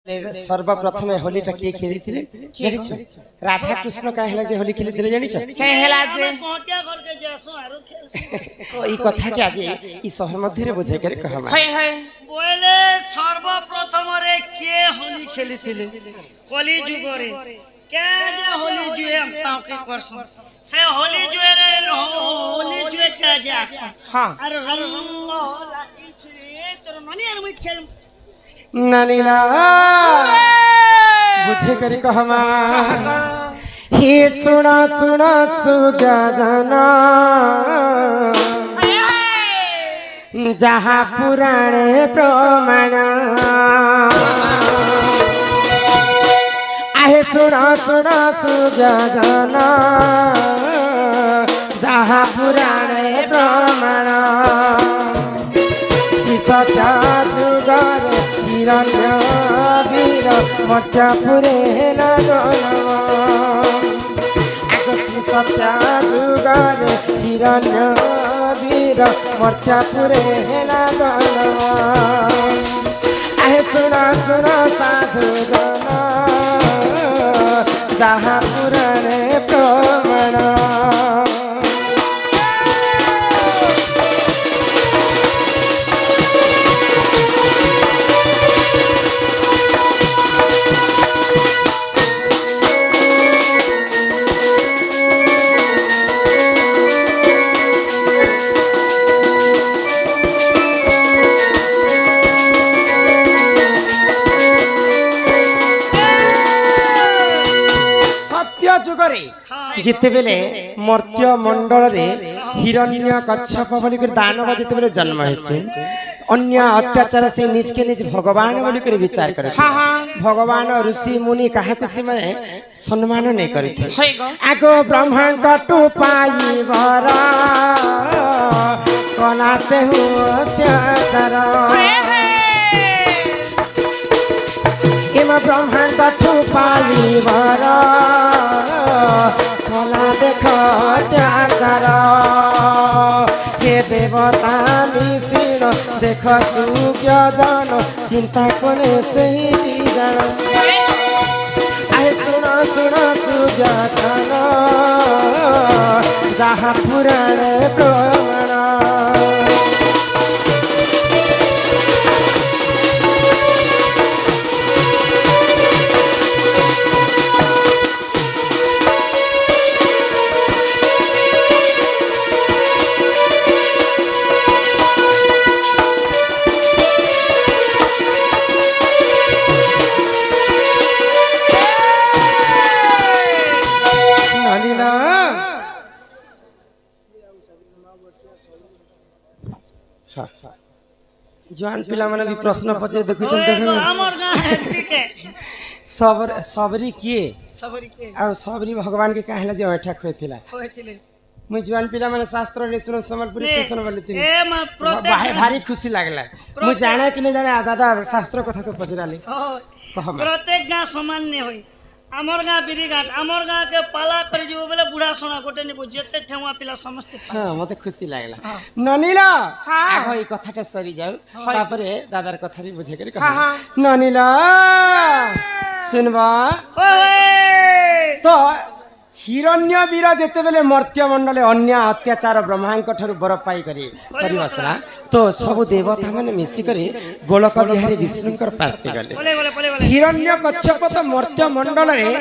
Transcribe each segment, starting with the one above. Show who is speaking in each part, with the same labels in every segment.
Speaker 1: सर्वप्रथम होलीटा किए खेली थिले जानिछ राधा कृष्ण का हला जे होली खेली थिले जानिछ
Speaker 2: के हला जे
Speaker 3: कोटिया करके जासो आरो खेल
Speaker 1: ई कथा के आज ई शहर मध्य रे बुझे करे कहमा
Speaker 2: होय होय
Speaker 3: बोले सर्वप्रथम रे के होली खेली थिले कली जुग रे के जे होली जुए हम पाव के करसो से होली जुए रे होली जुए के जे आछा
Speaker 2: हां
Speaker 3: अरे रंग लागी छे तोर मनी आर मैं खेल
Speaker 1: नानीला बुझे करे कहमा हे सुना सुना सुगा जाना जहाँ पुराणे प्रमाण आहे सुना सुना सुगा जाना जहाँ पुराणे प्रमाण श्री सत्या जुगर हिरण्य वीर मध्यापुरे हेला जनम श्री सत्या जुगर हिरण्य वीर मध्यापुरे हेला जनम आहे सुना सुना साधु जन जहाँ पुराणे प्रमाण जिते बेले मर्त्य मंडल रे हिरण्य कच्छप बोली कर दानव जिते बेले जन्म होइछे अन्य अत्याचार से निज के निज भगवान बोली कर विचार करे भगवान ऋषि मुनि काहाकु से माने सम्मान नै करिथे आगो ब्रह्मा कटु पाई भरा कला से हो अत्याचार एमा ब्रह्मा कटु पाई भरा कला देख अत्याचार हे देवता मिश्र देख सुज्ञ जन चिंता करे सही जन आए सुन सुन सुज्ञ जन जहाँ पुराण प्रमाण जवान पिला माने भी प्रश्न पचे देखुछन देख
Speaker 3: हमर गाय के
Speaker 1: सबरी किए
Speaker 3: सबरी के
Speaker 1: आ सबरी भगवान के कहला जे बैठा खोइथिला
Speaker 3: होइतिले
Speaker 1: मुई जवान पिला माने शास्त्र ले सुन समलपुरी स्टेशन वाले तीन
Speaker 3: ए मा प्रत्येक
Speaker 1: भारी खुशी लागला मुई जाने कि नहीं जाने दादा शास्त्र कथा तो पजराले
Speaker 3: प्रत्येक गाँ समान नहीं होई हमर गाँ बिरीघाट हमर गाँ के पाला कर जो बेले बुढ़ा सोना गोटे निबो जेते ठेवा पिला समस्त
Speaker 1: हां मते खुशी लागला ननीला आगो ई कथाटा सरी जाऊ तापरे दादार कथा रे बुझे करे कहा ननीला सुनबा तो हिरण्य वीर जेते बेले मर्त्य मंडले अन्य अत्याचार ब्रह्मांक ठरु बर पाई करी बसला तो सब देवता माने मिसी करे गोलक बिहारी विष्णुकर पास के गले हिरण्य कच्छप तो मर्त्य मंडल रे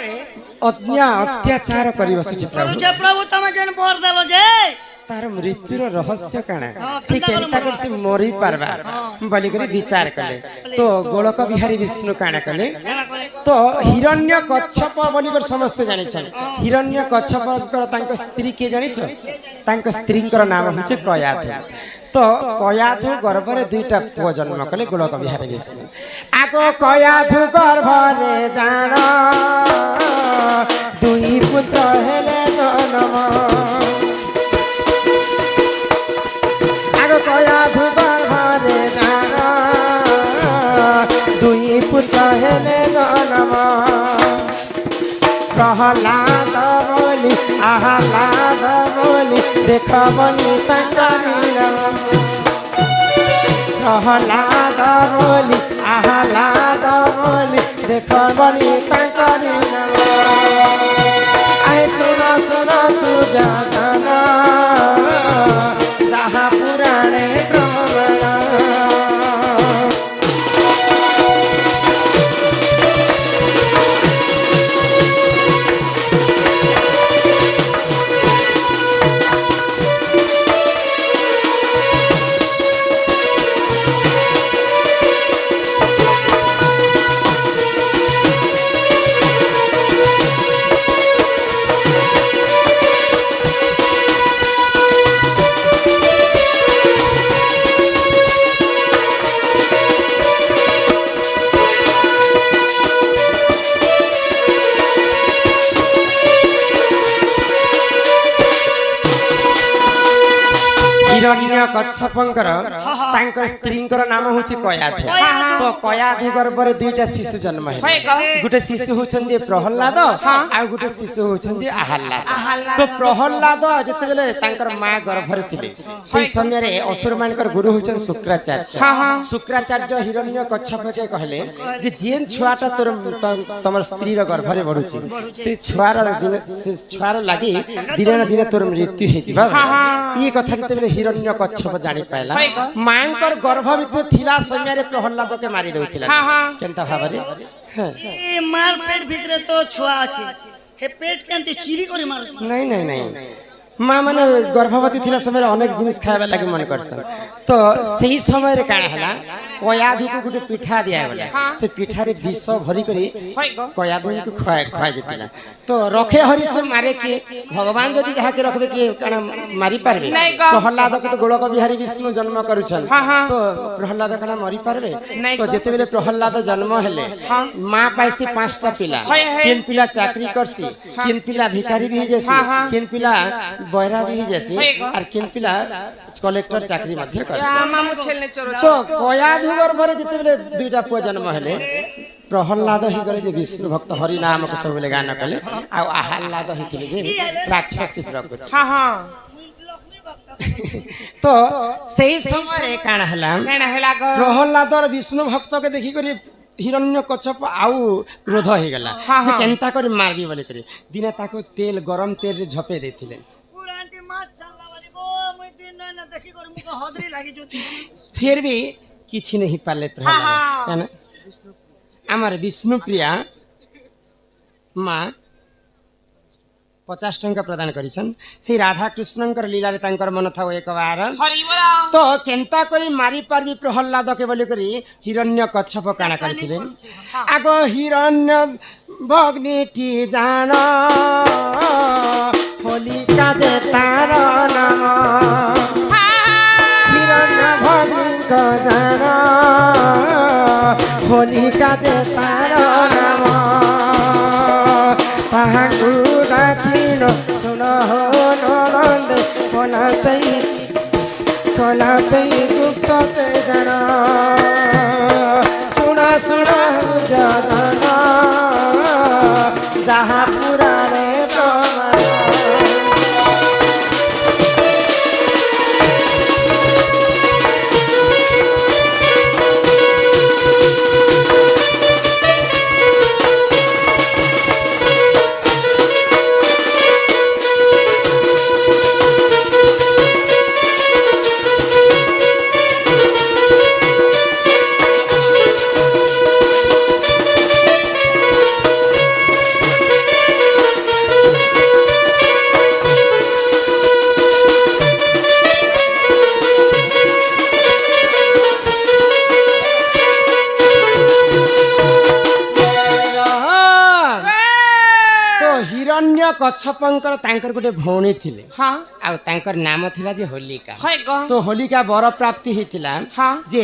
Speaker 1: अन्य अत्याचार करी बसछि
Speaker 3: प्रभु तमे जन बर देलो जे
Speaker 1: तार मृत्युर रहस्य काना से केनता कर से मरी पारबा बोली करे विचार कले तो गोलक बिहारी विष्णु काना कले तो हिरण्य कच्छप बोली कर समस्त जानि छन हिरण्य कच्छप कर तांक स्त्री के जानि छ तांक स्त्री कर नाम होचे कयाधु तो कयाधु गर्भ रे दुईटा पुଅ जन्म कले गोलक बिहारी विष्णु आगो कयाधु गर्भ रे जान दुई पुत्र हेले जन्म कयाधु गर्भ रे जान दुई पुत्र हेले जन्म प्रहलाद बोली आह्लाद बोली देख बनी प्रहलाद बोली आह्लाद बोली देख बनी तांकरी नाम आए सुन सुन सुजान जहाँ पुराणे प्रमाण हिरण्य कच्छपंकर तांकर स्त्रींकर नाम होची कयाधु तो कयाधु गर्भरे दुईटा शिशु जन्म है गुटे शिशु होछन प्रहल्लाद आ गुटे शिशु होछन आह्लाद तो प्रहल्लाद जते बेले तांकर मां गर्भरे थिले सेही समय रे असुर मानकर गुरु होछन शुक्राचार्य शुक्राचार्य हिरण्य कच्छप के कहले जे जेन छुआटा तोर तमर स्त्री र गर्भरे बढुची से छुआर लागि दिने न दिने तोर मृत्यु हे जिबा ई कथा जते बेले हिरण्य कच्छप जानी पाइला मांकर गर्भ भितर थिला समय रे प्रहल्लाद के मारी दउथिला केनता भाबरे
Speaker 3: ए मार पेट भितरे तो छुआ अछि हे पेट केनते चिरी करे मारु
Speaker 1: नहीं नहीं नहीं माँ माने गर्भवती थिला समय अनेक जिनिस खाइबा लागि मन करसन तो सही समय रे काना हला कयाधु को गुटे पिठा दिया गला से पिठा रे विष भरी करी कयाधु को खवा जेतिला तो रखे हरि से मारे के भगवान जदी जहा के रखबे के काना मारी पारबे प्रहल्लाद के तो गोलक बिहारी विष्णु जन्म करूछन तो प्रहल्लाद काना मरी पारबे तो जेते बेले प्रहल्लाद जन्म हेले माँ पाइसी 5टा पिला 3 पिला चाकरी करसी 3 पिला भिखारी भी जैसी 3 पिला बहरा भी जैसी और 3 पिला कलेक्टर चाकरी मध्य करसी तो कयाधु गर्भरे जेते बेले दुईटा पुआ जन्म हेले प्रहल्लाद ही गले जे विष्णु भक्त हरि नाम के सब बेले गान कले आ आह्लाद ही थिले जे राक्षसी प्रकृति तो सही समय रे काना हला प्रहल्लाद और विष्णु भक्त के देखि करी हिरण्य कच्छप आउ क्रोध हो गला जे केनता करी मारबी बोले करी दिने ताको तेल गरम तेल रे झपे देथिले
Speaker 3: पुरांटी माछ छल्ला वाली गो मुई दिन न देखि कर मुको हदरी लागि जोती
Speaker 1: फिर भी किछि नहीं पाले प्रहल्लाद है ना आमार विष्णु प्रिया माँ 50 टंका प्रदान करिछन से राधा कृष्णंकर लीला रे तांकर मन था एक बार तो केनता करी मारी पारबी प्रहल्लाद के बोली करी हिरण्य कच्छप काना करथिले आगो हिरण्य भग्निटी जान होलिका जे तार नाम हिरण्य भग्नि को जान होलिका जे तार नाम ताहाकु डाकिनो सुन हो नंद कोना सही गुप्त ते जाना सुना सुना जाना जहाँ पुराणे प्रमाण कच्छपंकर तांकर गोटे भौणी थिले आ तांकर नाम थिला जे होलिका तो होलिका वर प्राप्ति हेतिला जे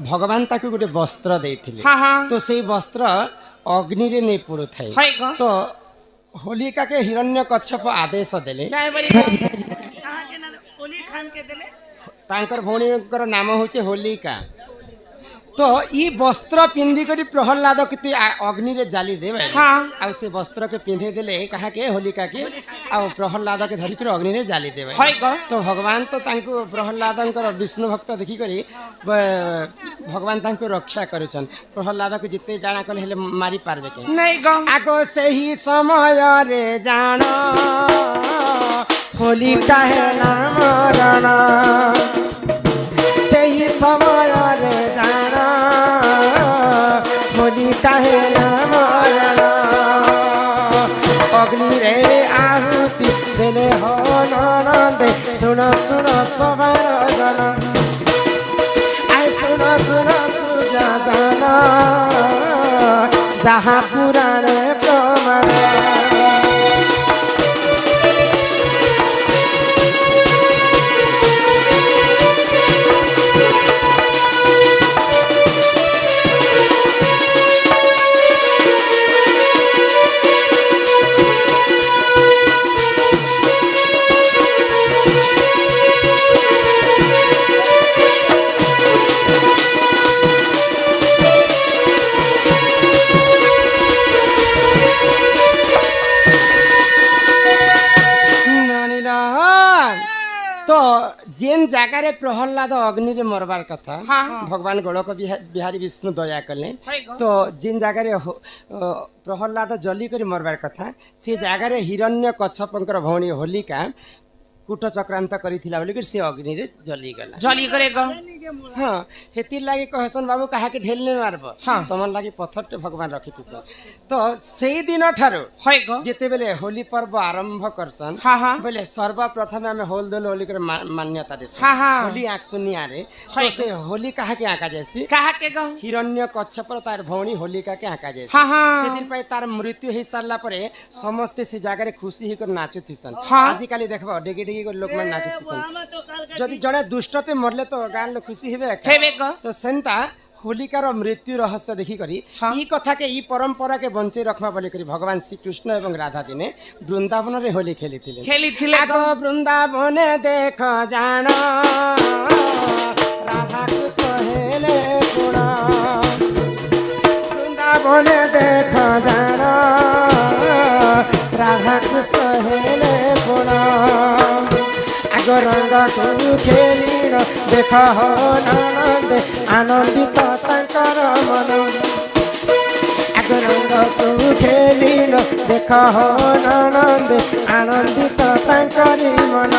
Speaker 1: भगवान ताकु गोटे वस्त्र देथिले तो सेही वस्त्र अग्नि रे नै पुरु थाए तो होलिका के हिरण्य कच्छप आदेश देले
Speaker 3: ओली खान के देले
Speaker 1: तांकर भौणीकर नाम होचे होलिका तो ई वस्त्र पिंधि करी प्रहलाद के अग्नि रे जाली देवे
Speaker 2: हाँ।
Speaker 1: आ से वस्त्र के पिंधे देले कहा के होलिका के आ प्रहलाद के धरी कर अग्नि रे जाली देवे
Speaker 2: है गो।
Speaker 1: तो भगवान तो तांको प्रहलादंकर विष्णु भक्त देखि करी भगवान तांको रक्षा करिछन प्रहलाद को जिते जाना कले हेले मारी पारबे के
Speaker 2: नहीं गो।
Speaker 1: आगो से ही समय रे जान होलिका है ना मरण से ही समय रे जान होलिका है ना मरण अग्नि रे आहुति देले हो ननदे सुन सुन सवार जन आय सुन सुन सुजा जाना जहाँ पुराणे प्रमाण तो जेन जगार प्रहलाद अग्नि रे मरबार कथा
Speaker 2: हाँ।
Speaker 1: भगवान गोलक बिहारी विष्णु दया कले तो जेन जगार प्रहलाद जली कर मरबार कथा से जगार हिरण्य कच्छपंकर भौणी होलिका कूट चक्रांत करिथिला बोली से अग्नि रे जली गला
Speaker 2: जली करे गो।
Speaker 1: हाँ हेतिर लागी कहसन बाबू कहा के ढेल ने मारब
Speaker 2: हाँ।
Speaker 1: तमन लागी पत्थर टे भगवान रखिथिसन तो सेई दिन ठारो
Speaker 2: है गो।
Speaker 1: जेते बेले होली पर्व आरंभ करसन
Speaker 2: हाँ हाँ।
Speaker 1: बोले सर्वप्रथम आम होल दोल होली कर मान्यता देस
Speaker 2: हाँ हाँ।
Speaker 1: होली आँख सुनिया रे तो से होली कहा के आँका जैसी
Speaker 2: कहा के गो।
Speaker 1: हिरण्य कच्छप तार भौणी होलिका के आँका जैसी
Speaker 2: हाँ हाँ।
Speaker 1: सेदिन पाई तार मृत्यु हो सारा पर समस्ते से जगह खुशी होकर नाचुथिसन
Speaker 2: हाँ।
Speaker 1: आजिकाली देखबो डेगी डेगी कर लोक मन नाचुथिसन
Speaker 3: ଆମେ ତ କାଲକା
Speaker 1: जदि जड़े दुष्टते मरले तो गाँ लोग खुशी हेबे
Speaker 2: हेबे गो।
Speaker 1: तो सेंता होलिकार मृत्यु रहस्य देखी करी
Speaker 2: हाँ।
Speaker 1: ई कथा के ई परंपरा के बंचे रखवा बोली करी भगवान श्री कृष्ण एवं राधा दिने वृंदावन रे होली खेली थिले
Speaker 2: खेली थिले
Speaker 1: आगो वृंदावन देख जान राधा कृष्ण हेले गुण वृंदावन देख जान राधा कृष्ण हेले गुण आगो रंग तू खेलीण देख हो ननद आनंदित तांकर मन आगो रंग तू खेलीण देख हो ननद आनंदित तांकरी मन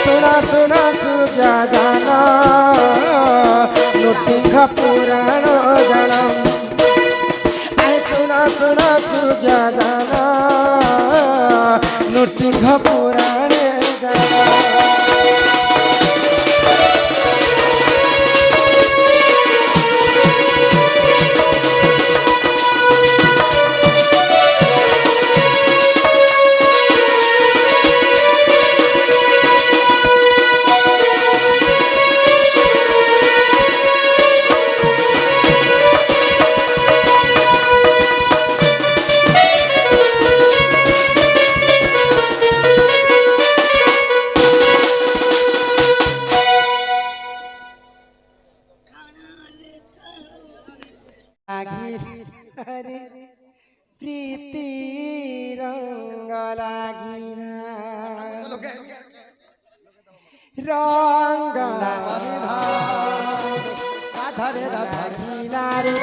Speaker 1: सुन सुन सूर्य जान नृसिंह पुराण जन आय सुन सुन सूर्य जान नृसिंह पुराण जन हरे प्रीति रंग लागिरा रंग राधे राधे रे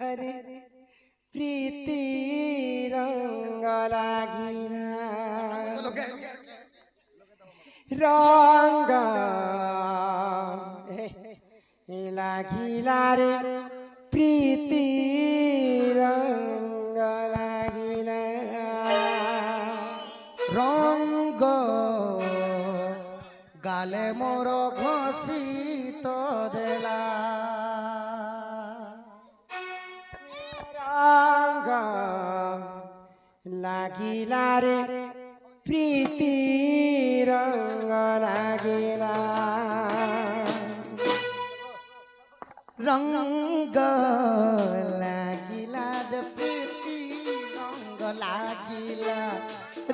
Speaker 1: हरे प्रीति रंग लागिरा रंग लागिला रे प्रीति रंग लागिला
Speaker 4: रंग गाले मोर घसी तो देला
Speaker 1: रंग लागिला रे प्रीति रंग लागिला
Speaker 4: রঙ্গ লাগিলা রে প্রীতি রঙ্গ লাগিলা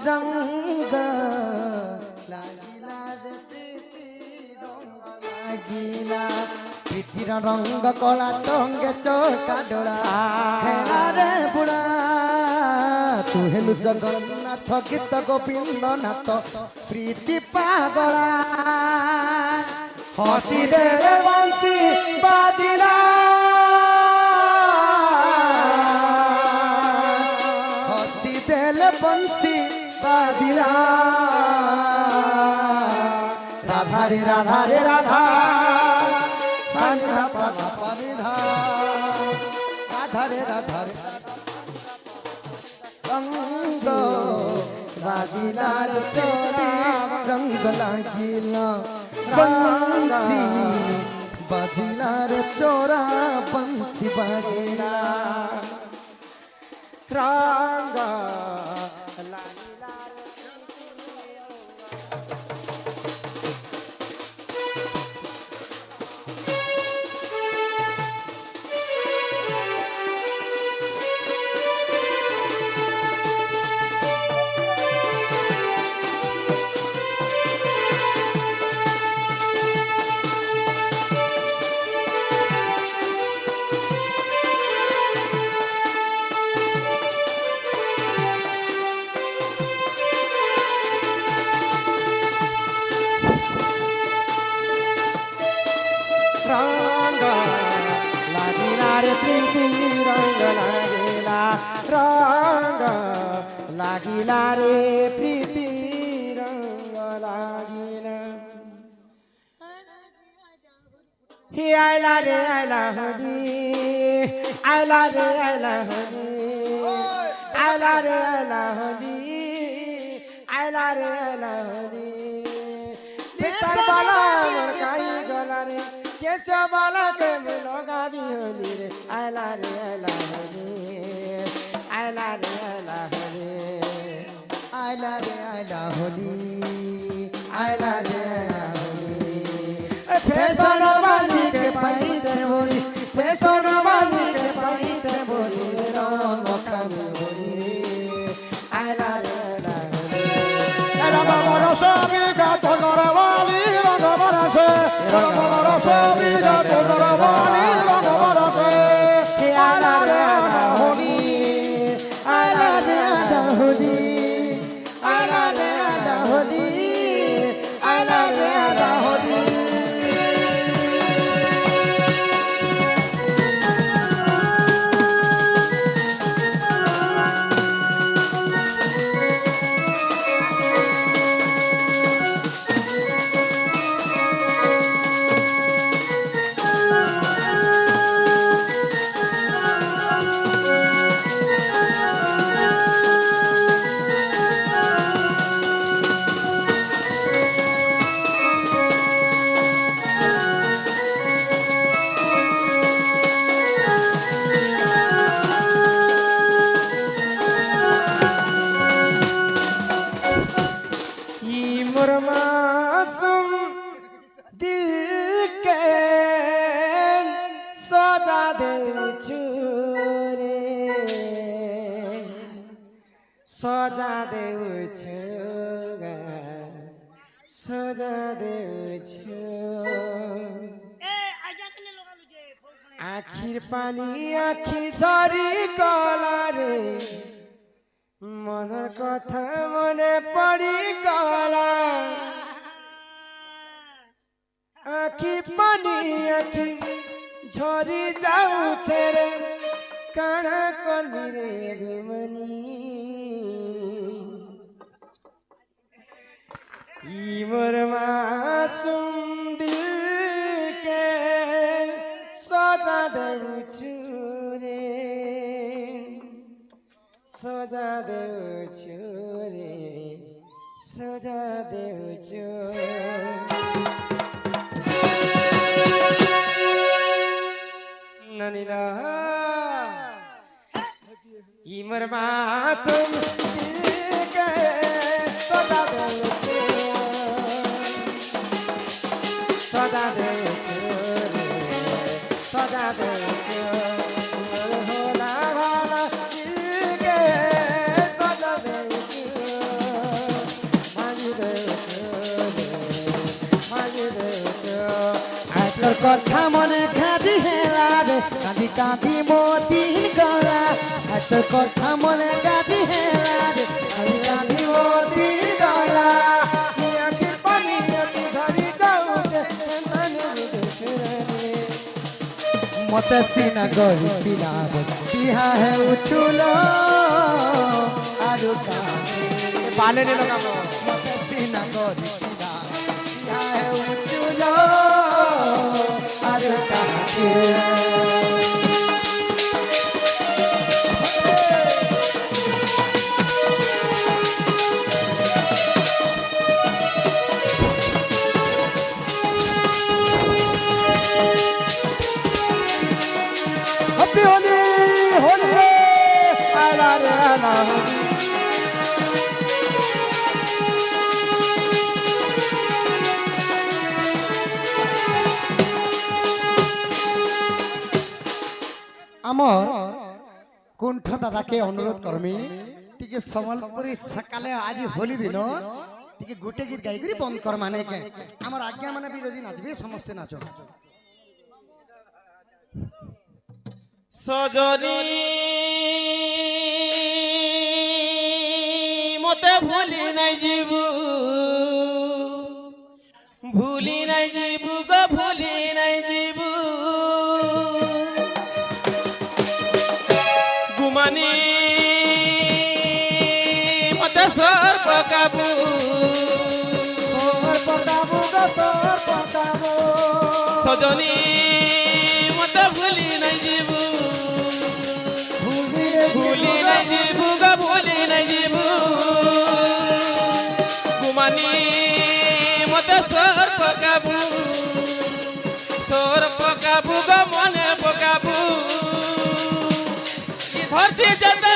Speaker 4: রঙ্গ লাগিলা রে প্রীতি রঙ্গ লাগিলা প্রীতির রঙ্গ কলা টঙ্গে চৌকা ডোলা হেলা রে বুড়া তু হেলু জগন্নাথ গীত গোবিন্দ নাথ প্রীতি পাগলা হসি দেলে বংশী বাজিলা হসি দেলে বংশী বাজিলা রাধা রে রাধা রে রাধা সানিধা পাধা পানিধা রাধা রে রাধা রে রঙ্গ বাজিলা চোটি রঙ্গ লাগিলা बंसी बाजिला रे चोरा बंसी बाजिला
Speaker 1: रंग रंग लागिला रे प्रीति रंग लागिला रंग लागिला रे प्रीति रंग लागिला ही आइला रे आइला होली आइला रे आइला होली आइला रे आइला होली आइला रे आइला होली पितर बाला मरकाई गला रे केशव बाला के लगा दी होली रे आइला रे आइला होली आइला रे आइला होली
Speaker 4: आइला रे आइला होली आइला रे आइला होली फैशन वाली के पैसे बोली फैशन वाली के पैसे बोली रंग कमी होली आइला रे आइला होली रंग बरसे बिगा तोनर वाली रंग बरसे रंग बरसे बिगा तोनर वाली रंग बरसे आइला रे आइला होली आइला रे आइला होली आइला रे आइला होली आइला रे आइला होली
Speaker 1: मासूम दिल के सजा दे रे सजा दे सजा दे आखिर पानी आखि झरी कला रे मनर कथा मने पड़ी कला आखि पानी आखि झरी जाऊछे रे काना करबी रे गुमनी ई मोर मासूम दिल के सजा देउछु रे सजा देउछु रे सजा देउछु ननिला ई मोर मासूम दिल के सजा देउछु सजा देउछु रे सजा
Speaker 4: কথা মনে খাদি হেলা রে কাঁদি কাঁদি মতিন গলা তোর কথা মনে খাদি হেলা রে কাঁদি কাঁদি মতিন গলা আখির পানি আখি ঝরি যাউছে মনে বুঝছে রে মতে সিনা গরি পিলা বিহা হে উছুলো আরু কাছে
Speaker 1: বানে নে লগাবো
Speaker 4: মতে সিনা গরি পিলা বিহা হে উছুলো আরু কাছে Happy Holi, Holi, Ala re ala. আমার কুণ্ঠ দাদাকে অনুরোধ করমি টিকে সম্বলপুরী সকালে আজি হোলি দিন টিকে গোটে গীত গাই করি বন্ধ কর মানে কে আমার আজ্ঞা মানে বিরোধী নাচবে সমস্ত নাচ
Speaker 2: সজনী মতে ভুলি নাই যাবু ভুলি নাই যাবু গো ভুলি নাই যাবু গুমানি মতে সর পকাবু সজনী মতে ভুলি নাই যাবু ভুলি নাই যাবু গো ভুলি নাই যাবু গুমানি মতে সর পকাবু গো মনে পকাবু ধরতি যেতে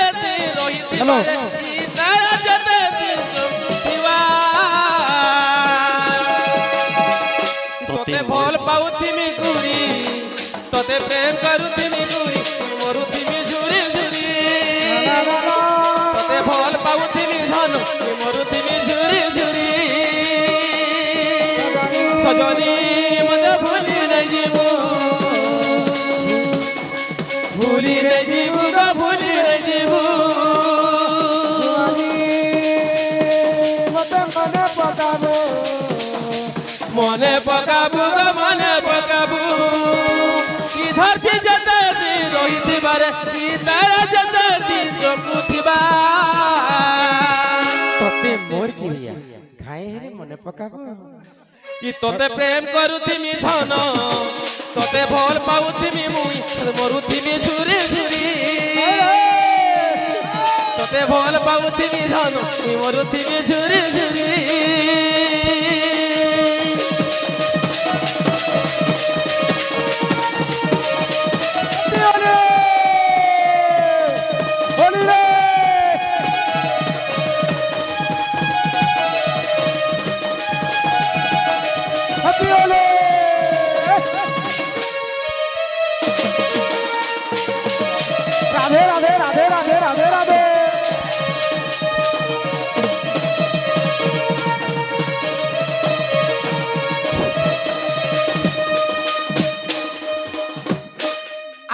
Speaker 2: রহিতি তারা যেতে চমুথিবা তোতে ভাল পাউথিমি গুরি তোতে প্রেম করুথিমি গুরি মরুথিমি ঝুরি ঝুরি তোতে ভাল পাউথিমি ধন মরুথিমি ঝুরি ঝুরি সজনী মতে ভুলি নাই যাবু ভুলি নাই যাবু গো ভুলি নাই যাবু মনে পকাবু গো মনে পকাবু কি ধরতি যেতে দিন রহিথিবারে কি তারা যেতে দিন চমুথিবা
Speaker 1: তোতে মোর কিরিয়া খাই হেরে মনে পকাবো
Speaker 2: কি তোতে প্রেম করুথিমি ধন তোতে ভাল পাউথিমি মুই মরুথিমি ঝুরি ঝুরি তোতে ভাল পাউথিমি ধন মুই মরুথিমি ঝুরি ঝুরি
Speaker 4: রাধে রাধে রাধে রাধে রাধে রাধে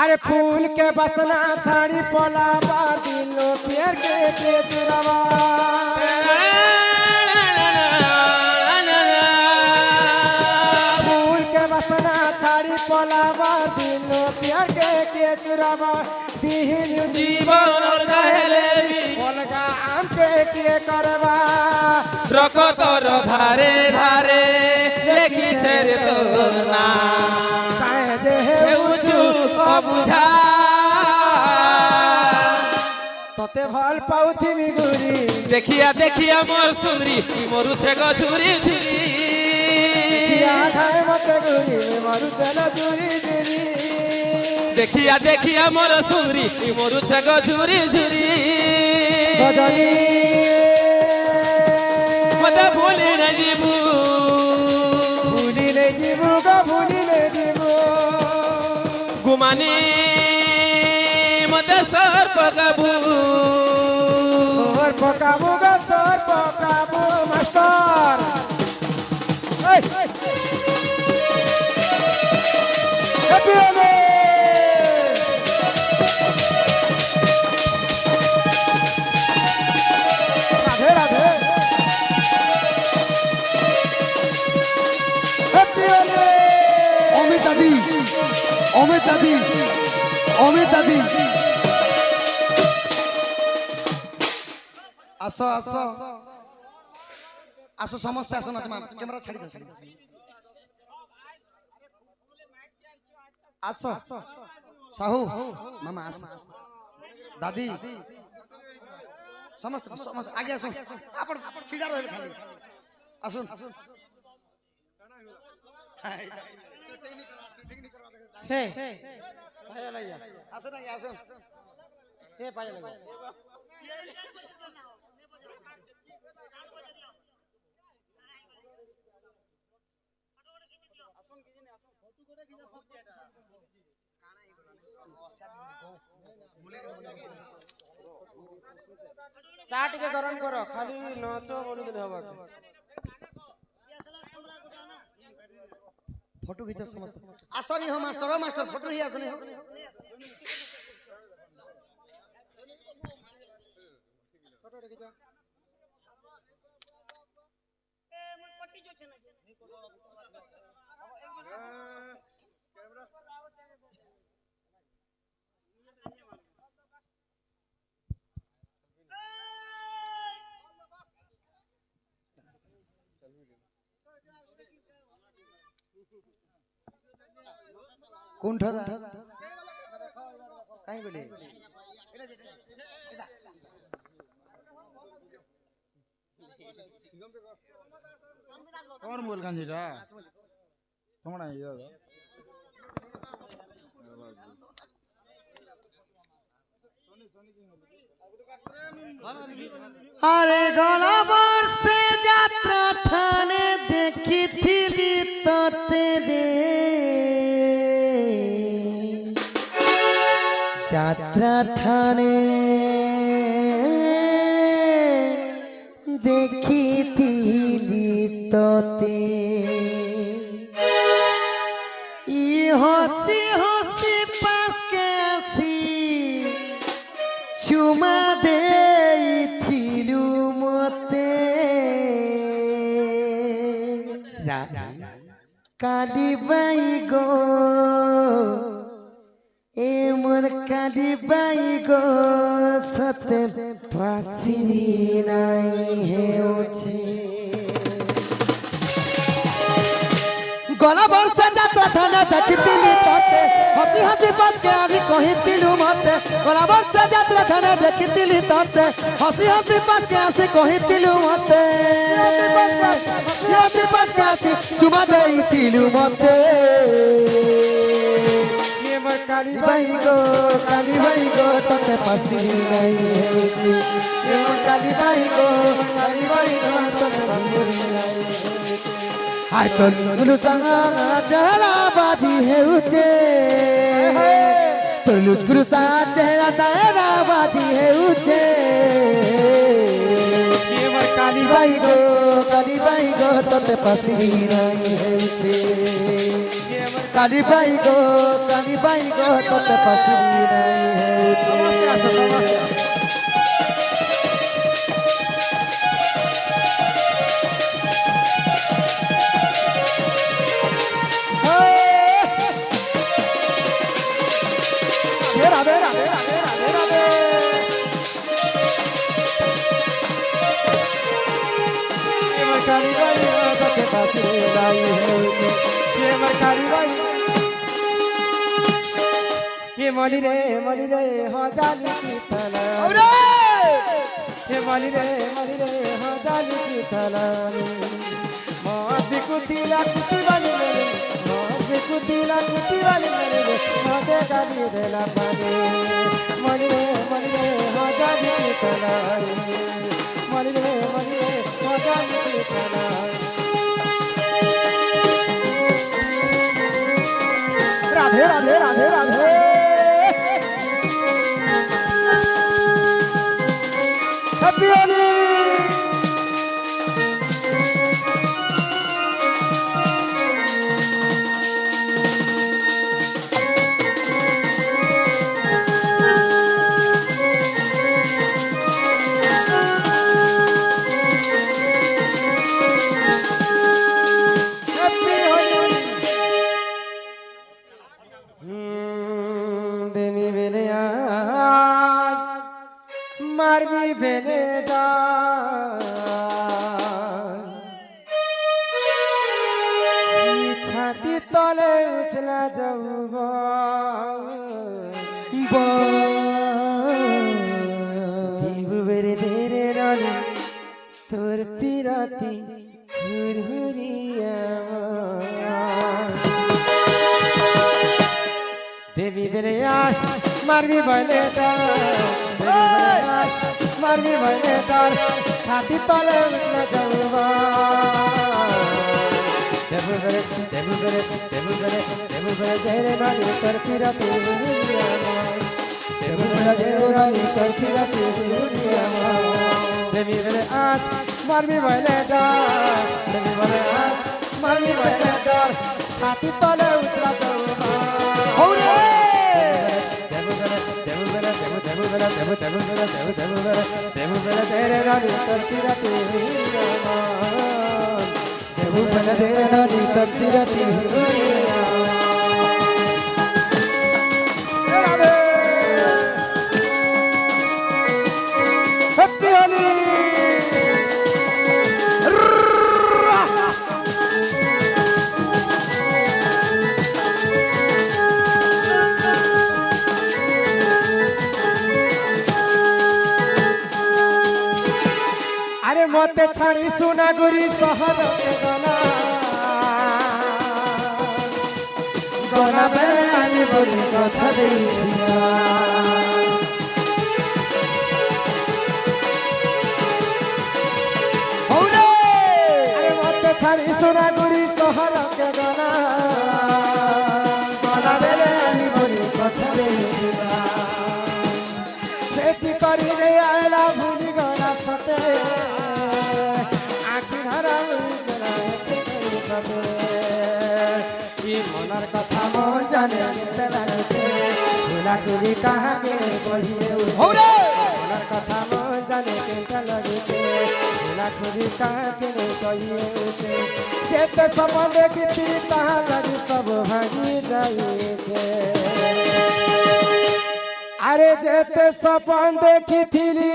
Speaker 4: अरे फूल के बसना छाड़ी पोला दिलो पियर के चुरावा फूल के बसना छाड़ी पोला दिलो पियर के चुरावा दीन
Speaker 2: জীবন কাহেলে
Speaker 4: अलगा आम के करवा
Speaker 2: প্রকটর ধারে ধারে লেখিছে রে তোর নাম
Speaker 4: काहे जे
Speaker 2: হেউছু অবুঝা
Speaker 4: तते ভাল पाउथिमी गुरी
Speaker 2: দেখিয়া দেখিয়া মোর সুন্দরী মরুছে গো ঝুরি ঝুরি
Speaker 4: किया खाए मते गुरी मारू चला चुरी चुरी
Speaker 2: দেখিয়া দেখিয়া মোর সুন্দরী মরুছে গো ঝুরি ঝুরি
Speaker 4: सजनी
Speaker 2: মতে ভুলি না যাবু
Speaker 4: भूली ले जीवू गो भूली ले जीवू
Speaker 2: গুমানি মতে সর পকাবু
Speaker 4: सोर पकाबू गो सोर पकाबू मास्टर অমিত দাদি অমিত দাদি আসো আসো আসো সমস্তে আসো না তোমার ক্যামেরা ছাড়ি দাও আসো সাহু মামা আসো দাদি সমস্ত সমস্ত আগে আসুন আপন সিধা রহে খালি আসুন
Speaker 1: হে
Speaker 4: আসুন আগে আসুন
Speaker 1: হে পায়ে লাগা চা টিকে গরম করো খালি নাচ বলি দিলে হবে
Speaker 4: ফটো খিচ সমস্ত আসনি হো মাস্টার ও মাস্টার ফটো হি আসনি হো
Speaker 1: ফটো রেখে যা
Speaker 4: কোনটা কাই বলে
Speaker 5: তোমার মূল গাঞ্জিটা তোমার নাই দাদা
Speaker 4: আরে গলা বর্ষে যাত্রা ঠানে দেখিছিলি তোতে রে যাত্রা ঠানে দেখিছিলি তোতে ই হসি হসি পাশকে আসি চুমা দেইছিলু মতে কালি by go A more Kali by গো সতে ফাঁসি নাই হেউছে গলা বর্ষা যাত্রা ঠানে দেখিছিলি তোতে হসি হসি পাশকে আমি কহিছিলু মতে গলা বর্ষা যাত্রা ঠানে দেখিছিলি তোতে হসি হসি পাশকে আসি কহিছিলু মতে হসি পাশকে আসি চুমা দেইছিলু মতে
Speaker 1: ये मर काली
Speaker 4: কালি ভাই গো তোতে ফাঁসি নাই হেউছে এ মোর কালি ভাই গো তোতে ফাঁসি নাই আই তোর গুলু সাঙ্গা চেহারা বাদি হেউছে তোর গুলু সাঙ্গা চেহারা তারা বাদি হেউছে
Speaker 1: ये मर काली
Speaker 4: কালি ভাই গো তোতে ফাঁসি নাই হেউছে
Speaker 1: ये मर
Speaker 4: কালি ভাই গো তোতে ফাঁসি নাই হেউছে
Speaker 1: समस्त आसा समस्त राधे राधे राधे राधे राधे ये मर काली भाई তোতে ফাঁসি নাই হেউছে ये मर काली भाई ये मली रे हो जाली की तला ये मली रे हो जाली की तला मोदी कुतिला कुति वाली मेरे मोदी कुतिला कुति वाली मेरे मोदे गाली देला पानी मली रे हो जाली की तला मली रे हो जाली की तला राधे राधे राधे राधे हैप्पी होली हैप्पी होली
Speaker 4: মারবি বেলেটা ছাতি তলে উছলা যাউব ধীরে রলে তোর পিরাতি হুরহুরিয়া দেবী বেরে আস মারবি বেলেটা মারবি বেলেটার ছাতি তলে উছলা যাউব দেবু বেরে ধীরে রলে তোর পিরাতি হুরহুরিয়া দেবী বেরে আস মারবি বেলেটা দেবী বেরে আস মারবি বেলেটা ছাতি তলে উতরা যাউব হৌরে দেবু বেরে ধীরে রলে তোর পিরাতি হুরহুরিয়া দেবু বেরে ধীরে রলে তোর পিরাতি হুরহুরিয়া আরে মতে ছাড়ি সোনাগুড়ি শহর গলা গলা বেড়ে আমি বলি কথা দেইছিলা আরে মতে ছাড়ি সোনাগুড়ি শহর গলা গলা বেড়ে আমি বলি কথা দেইছিলা বেটি করি রে আয়লা ভুলি গলা সতে মনের কথা মন জানে লাগছে ভুলাকুলি কাহাকে কহিয়ে মনের কথা মন জানে কেমন লাগছে ভুলাকুলি কাহাকে কহিয়ে যেতে সব দেখিছি তাহা লাগি সব ভাগি যাইছে আরে যেতে সপন দেখিছিলি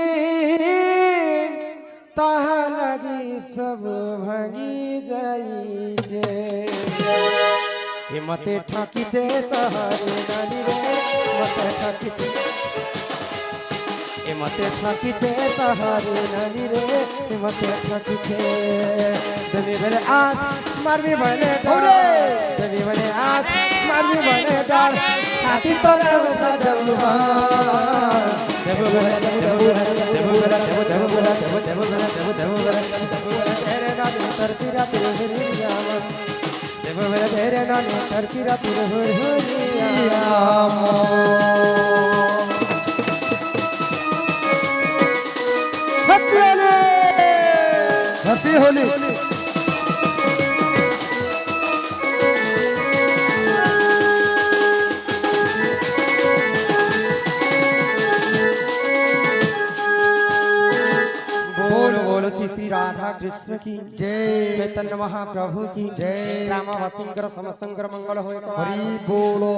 Speaker 4: তাহা লাগি সব ভাগি যাইছে মতে ঠকিছে সহরে নানি রে মতে ঠকিছে মতে ঠকিছে সহরে নানি রে মতে ঠকিছে দেবী বেলে আস মারবি বেলে ধরে দেবী বেলে আস মারবি বেলে ডাল ছাতি তলে উঠা যাউব দেবু বেলে তেরে নানি তোর পিরাতি হুরহুরিয়া দেবু বেলে তেরে নানি তোর পিরাতি হুরহুরিয়া হ্যাপি হোলি बोलो श्री श्री राधा कृष्ण की जय चैतन्य महाप्रभु की जय ग्रामवासिंकर समस्तंकर मंगल होय हरि बोलो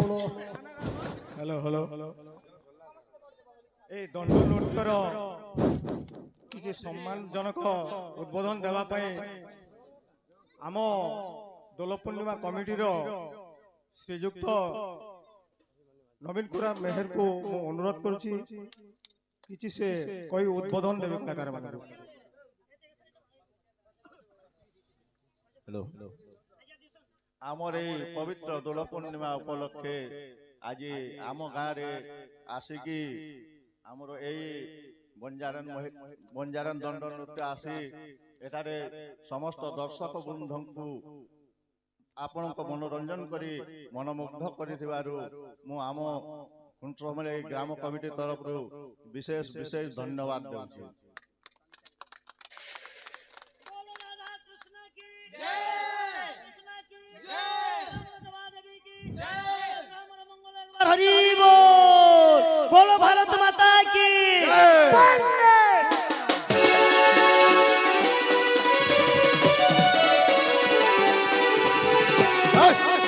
Speaker 5: हेलो हेलो ए दंड नृत्यर किसी सम्मानजनक उद्बोधन देवा आम दोल पूर्णिमा कमिटीर श्रीजुक्त नवीन कुमार मेहर को अनुरोध करुछि किसी से कोई उद्बोधन देवे कलाकार मानक
Speaker 6: हेलो आमर ए पवित्र दोल पूर्णिमा उपलक्षे आज आम गाँव रे आसिकी आमर ए बंजारन दंड नृत्य आसी एटारे समस्त दर्शक बृंद को आपण मनोरंजन करी मनमुग्ध करिथिबारु मु आम कुंट्रमले ग्राम कमिटी तरफ विशेष विशेष धन्यवाद देउछि।
Speaker 3: हरि बोल बोलो भारत माता की
Speaker 5: Hey!